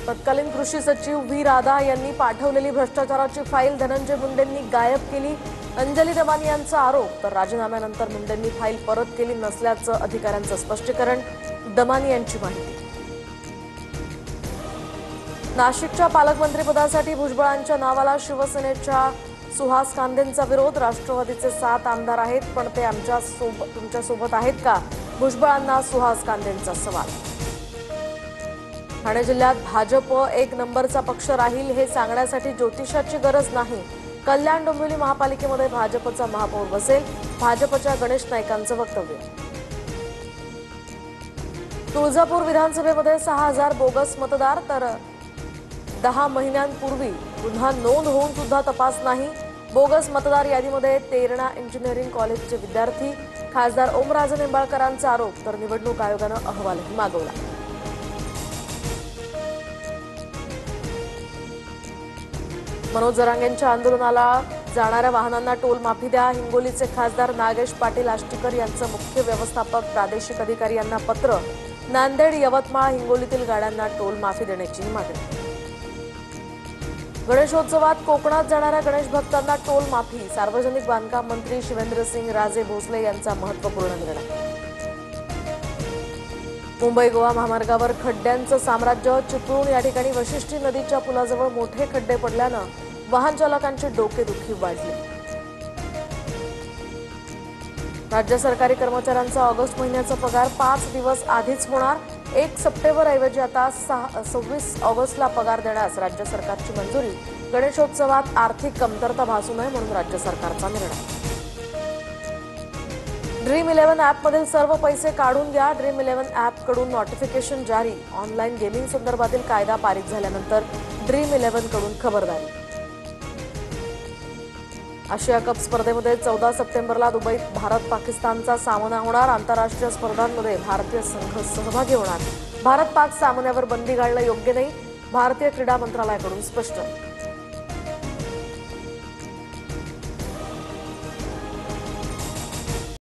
तत्कालीन कृषी सचिव व्ही राधा यांनी पाठवलेली भ्रष्टाचाराची फाईल धनंजय मुंडेंनी गायब केली। अंजली दमानी यांचा आरोप, तर राजीनाम्यानंतर मुंडेंनी फाईल परत केली नसल्याचं अधिकाऱ्यांचं स्पष्टीकरण। दमानी यांची माहिती। नाशिकच्या पालकमंत्रीपदासाठी भुजबळांच्या नावाला शिवसेनेच्या सुहास कांदेंचा विरोध। राष्ट्रवादीचे 7 आमदार आहेत, पण ते तुमच्यासोबत आहेत का? भुजबळांना सुहास कांदेंचा सवाल। ठाणे जिल्ह्यात भाजप 1 नंबरचा पक्ष राहील हे सांगण्यासाठी ज्योतिषाची गरज नाही। कल्याण डोंबिवली महापालिकेमध्ये भाजपचा महापौर बसेल, भाजपच्या गणेश नाईकांचं वक्तव्य। तुळजापूर विधानसभेमध्ये 6000 बोगस मतदार, तर 10 महिन्यांपूर्वी पुन्हा नोंद होऊन सुद्धा तपास नाही। बोगस मतदार यादीमध्ये तेरणा इंजिनिअरिंग कॉलेजचे विद्यार्थी। खासदार ओमराजे निंबाळकरांचा आरोप, तर निवडणूक आयोगानं अहवालही मागवला। मनोज जरांगेंच्या आंदोलनाला जाणाऱ्या वाहनांना टोल माफी द्या। हिंगोलीचे खासदार नागेश पाटील आष्टीकर यांचं मुख्य व्यवस्थापक प्रादेशिक अधिकारी यांना पत्र। नांदेड, यवतमाळ, हिंगोलीतील गाड्यांना टोल माफी देण्याची मागणी। गणेशोत्सवात कोकणात जाणाऱ्या गणेश भक्तांना टोल माफी। सार्वजनिक बांधकाम मंत्री शिवेंद्रसिंग राजे भोसले यांचा महत्त्वपूर्ण निर्णय। मुंबई गोवा महामार्गावर खड्ड्यांचं साम्राज्य। चिपळूण या ठिकाणी वशिष्ठी नदीच्या पुलाजवळ मोठे खड्डे पडल्यानं वाहन चालकांची डोकेदुखी वाढली। राज्य सरकारी कर्मचाऱ्यांचा ऑगस्ट महिन्याचा पगार 5 दिवस आधीच होणार। 1 सप्टेंबर ऐवजी आता 26 ऑगस्टला पगार देण्यास राज्य सरकारची मंजुरी। गणेशोत्सवात आर्थिक कमतरता भासू नये म्हणून राज्य सरकारचा निर्णय। ड्रीम 11 ॲपमधील सर्व पैसे काढून घ्या। ड्रीम 11 ॲपकडून नोटिफिकेशन जारी। ऑनलाईन गेमिंग संदर्भातील कायदा पारित झाल्यानंतर ड्रीम 11 कडून खबरदारी। आशिया कप स्पर्धेमध्ये 14 सप्टेंबरला दुबईत भारत पाकिस्तानचा सामना होणार। आंतरराष्ट्रीय स्पर्धांमध्ये भारतीय संघ सहभागी होणार। भारत पाक सामन्यावर बंदी घालणं योग्य नाही, भारतीय क्रीडा मंत्रालयाकडून स्पष्ट।